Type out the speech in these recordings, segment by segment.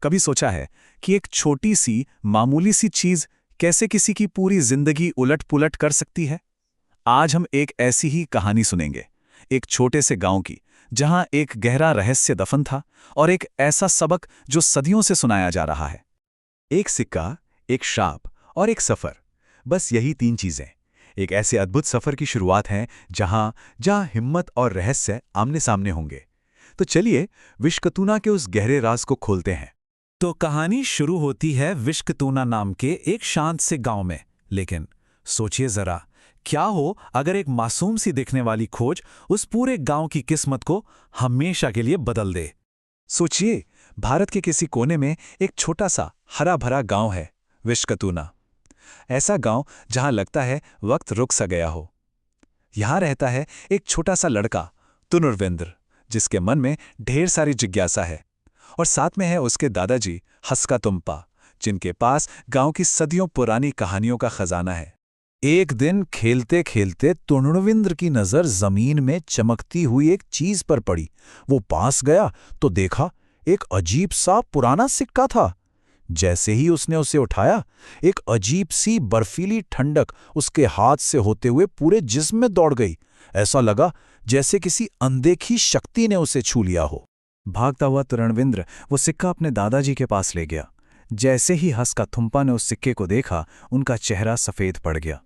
कभी सोचा है कि एक छोटी सी मामूली सी चीज कैसे किसी की पूरी जिंदगी उलट-पुलट कर सकती है? आज हम एक ऐसी ही कहानी सुनेंगे, एक छोटे से गांव की, जहां एक गहरा रहस्य दफन था और एक ऐसा सबक जो सदियों से सुनाया जा रहा है। एक सिक्का, एक श्राप और एक सफर, बस यही 3 चीजें एक ऐसे अद्भुत सफर की शुरुआत है जहां जहां हिम्मत और रहस्य आमने सामने होंगे। तो चलिए विश्वकतूना के उस गहरे राज को खोलते हैं। तो कहानी शुरू होती है विश्वकतूना नाम के एक शांत से गांव में। लेकिन सोचिए जरा, क्या हो अगर एक मासूम सी दिखने वाली खोज उस पूरे गांव की किस्मत को हमेशा के लिए बदल दे। सोचिए, भारत के किसी कोने में एक छोटा सा हरा भरा गांव है, विश्वकतूना। ऐसा गांव जहां लगता है वक्त रुक सा गया हो। यहां रहता है एक छोटा सा लड़का, तुनुरविंद्र, जिसके मन में ढेर सारी जिज्ञासा है। और साथ में है उसके दादाजी हस्का तुम्पा, जिनके पास गांव की सदियों पुरानी कहानियों का खजाना है। एक दिन खेलते खेलते तुनुरविंद्र की नजर जमीन में चमकती हुई एक चीज पर पड़ी। वो पास गया तो देखा एक अजीब सा पुराना सिक्का था। जैसे ही उसने उसे उठाया, एक अजीब सी बर्फीली ठंडक उसके हाथ से होते हुए पूरे जिस्म में दौड़ गई। ऐसा लगा जैसे किसी अनदेखी शक्ति ने उसे छू लिया हो। भागता हुआ तुनुरविंद्र वो सिक्का अपने दादाजी के पास ले गया। जैसे ही हस्का थुम्पा ने उस सिक्के को देखा, उनका चेहरा सफेद पड़ गया।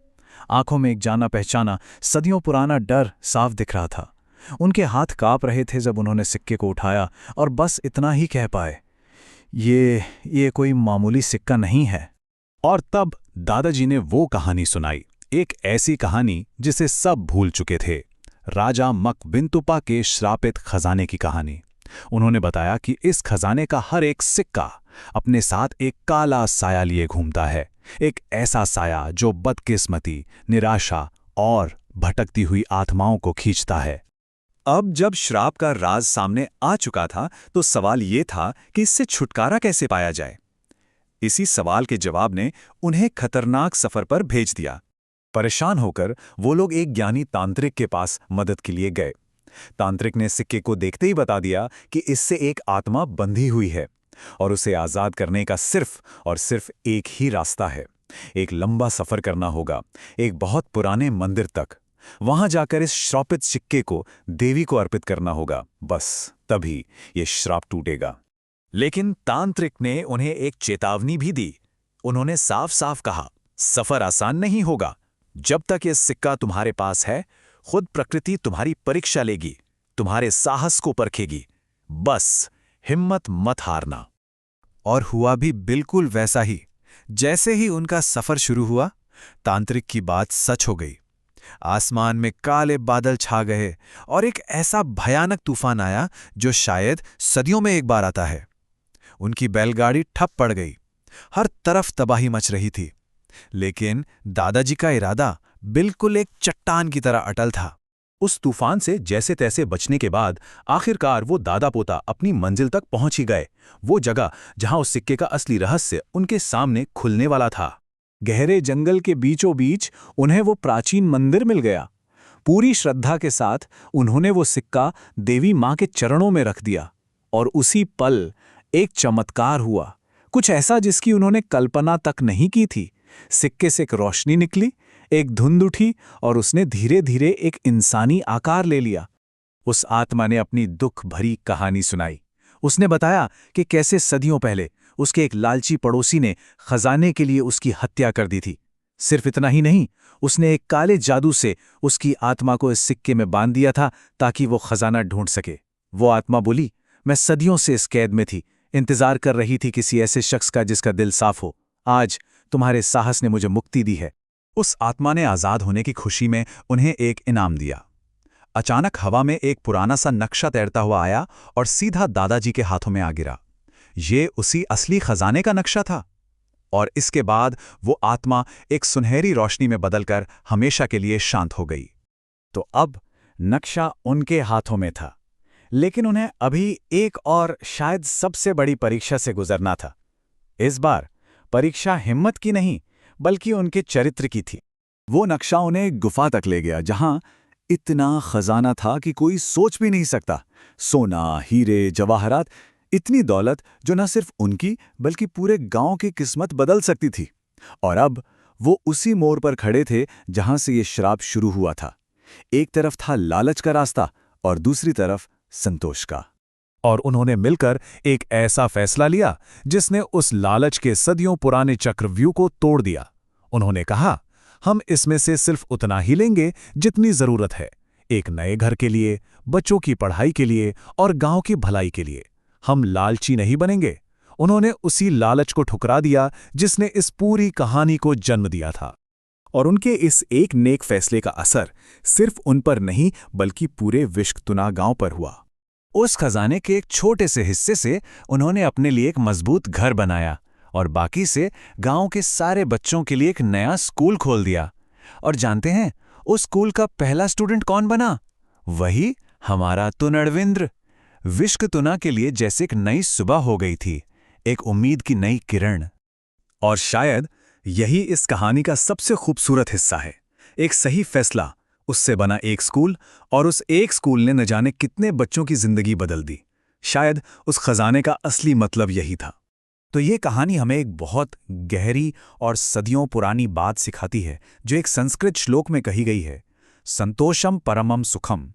आंखों में एक जाना पहचाना सदियों पुराना डर साफ दिख रहा था। उनके हाथ कांप रहे थे जब उन्होंने सिक्के को उठाया और बस इतना ही कह पाए, ये कोई मामूली सिक्का नहीं है। और तब दादाजी ने वो कहानी सुनाई, एक ऐसी कहानी जिसे सब भूल चुके थे, राजा मकविंतुपा के श्रापित खजाने की कहानी। उन्होंने बताया कि इस खजाने का हर एक सिक्का अपने साथ एक काला साया लिए घूमता है, एक ऐसा साया जो बदकिस्मती, निराशा और भटकती हुई आत्माओं को खींचता है। अब जब श्राप का राज सामने आ चुका था, तो सवाल ये था कि इससे छुटकारा कैसे पाया जाए। इसी सवाल के जवाब ने उन्हें खतरनाक सफर पर भेज दिया। परेशान होकर वो लोग एक ज्ञानी तांत्रिक के पास मदद के लिए गए। तांत्रिक ने सिक्के को देखते ही बता दिया कि इससे एक आत्मा बंधी हुई है और उसे आजाद करने का सिर्फ और सिर्फ एक ही रास्ता है। एक लंबा सफर करना होगा, एक बहुत पुराने मंदिर तक। वहां जाकर इस श्रापित सिक्के को देवी को अर्पित करना होगा। बस तभी ये श्राप टूटेगा। लेकिन तांत्रिक ने उन्हें एक चेतावनी भी दी। उन्होंने साफ साफ कहा, सफर आसान नहीं होगा। जब तक ये सिक्का तुम्हारे पास है, खुद प्रकृति तुम्हारी परीक्षा लेगी, तुम्हारे साहस को परखेगी। बस हिम्मत मत हारना। और हुआ भी बिल्कुल वैसा ही। जैसे ही उनका सफर शुरू हुआ, तांत्रिक की बात सच हो गई। आसमान में काले बादल छा गए और एक ऐसा भयानक तूफान आया जो शायद सदियों में एक बार आता है। उनकी बैलगाड़ी ठप पड़ गई। हर तरफ तबाही मच रही थी। लेकिन दादाजी का इरादा बिल्कुल एक चट्टान की तरह अटल था। उस तूफान से जैसे तैसे बचने के बाद आखिरकार वो दादा पोता अपनी मंजिल तक पहुंच ही गए, वो जगह जहां उस सिक्के का असली रहस्य उनके सामने खुलने वाला था। गहरे जंगल के बीचों बीच उन्हें वो प्राचीन मंदिर मिल गया। पूरी श्रद्धा के साथ उन्होंने वो सिक्का देवी मां के चरणों में रख दिया और उसी पल एक चमत्कार हुआ, कुछ ऐसा जिसकी उन्होंने कल्पना तक नहीं की थी। सिक्के से एक रोशनी निकली, एक धुंध उठी और उसने धीरे धीरे एक इंसानी आकार ले लिया। उस आत्मा ने अपनी दुख भरी कहानी सुनाई। उसने बताया कि कैसे सदियों पहले उसके एक लालची पड़ोसी ने खजाने के लिए उसकी हत्या कर दी थी। सिर्फ इतना ही नहीं, उसने एक काले जादू से उसकी आत्मा को इस सिक्के में बांध दिया था ताकि वो खजाना ढूंढ सके। वो आत्मा बोली, मैं सदियों से इस कैद में थी, इंतजार कर रही थी किसी ऐसे शख्स का जिसका दिल साफ हो। आज तुम्हारे साहस ने मुझे मुक्ति दी है। उस आत्मा ने आजाद होने की खुशी में उन्हें एक इनाम दिया। अचानक हवा में एक पुराना सा नक्शा तैरता हुआ आया और सीधा दादाजी के हाथों में आ गिरा। ये उसी असली खजाने का नक्शा था। और इसके बाद वो आत्मा एक सुनहरी रोशनी में बदलकर हमेशा के लिए शांत हो गई। तो अब नक्शा उनके हाथों में था, लेकिन उन्हें अभी एक और शायद सबसे बड़ी परीक्षा से गुजरना था। इस बार परीक्षा हिम्मत की नहीं, बल्कि उनके चरित्र की थी। वो नक्शा उन्हें एक गुफा तक ले गया जहां इतना खजाना था कि कोई सोच भी नहीं सकता। सोना, हीरे, जवाहरात, इतनी दौलत जो न सिर्फ उनकी बल्कि पूरे गांव की किस्मत बदल सकती थी। और अब वो उसी मोड़ पर खड़े थे जहां से ये श्राप शुरू हुआ था। एक तरफ था लालच का रास्ता और दूसरी तरफ संतोष का। और उन्होंने मिलकर एक ऐसा फैसला लिया जिसने उस लालच के सदियों पुराने चक्रव्यूह को तोड़ दिया। उन्होंने कहा, हम इसमें से सिर्फ उतना ही लेंगे जितनी जरूरत है, एक नए घर के लिए, बच्चों की पढ़ाई के लिए और गांव की भलाई के लिए। हम लालची नहीं बनेंगे। उन्होंने उसी लालच को ठुकरा दिया जिसने इस पूरी कहानी को जन्म दिया था। और उनके इस एक नेक फैसले का असर सिर्फ उन पर नहीं बल्कि पूरे विश्वतुना गांव पर हुआ। उस खजाने के एक छोटे से हिस्से से उन्होंने अपने लिए एक मजबूत घर बनाया और बाकी से गांव के सारे बच्चों के लिए एक नया स्कूल खोल दिया। और जानते हैं उस स्कूल का पहला स्टूडेंट कौन बना? वही हमारा तुनड़विंद्र। विश्वतुना के लिए जैसे एक नई सुबह हो गई थी, एक उम्मीद की नई किरण। और शायद यही इस कहानी का सबसे खूबसूरत हिस्सा है। एक सही फैसला, उससे बना एक स्कूल, और उस एक स्कूल ने न जाने कितने बच्चों की जिंदगी बदल दी। शायद उस खजाने का असली मतलब यही था। तो ये कहानी हमें एक बहुत गहरी और सदियों पुरानी बात सिखाती है, जो एक संस्कृत श्लोक में कही गई है, संतोषम परमम सुखम,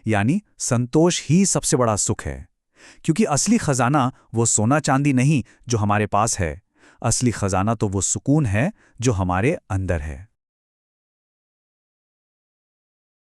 यानी संतोष ही सबसे बड़ा सुख है। क्योंकि असली खजाना वो सोना चांदी नहीं जो हमारे पास है, असली खजाना तो वो सुकून है जो हमारे अंदर है।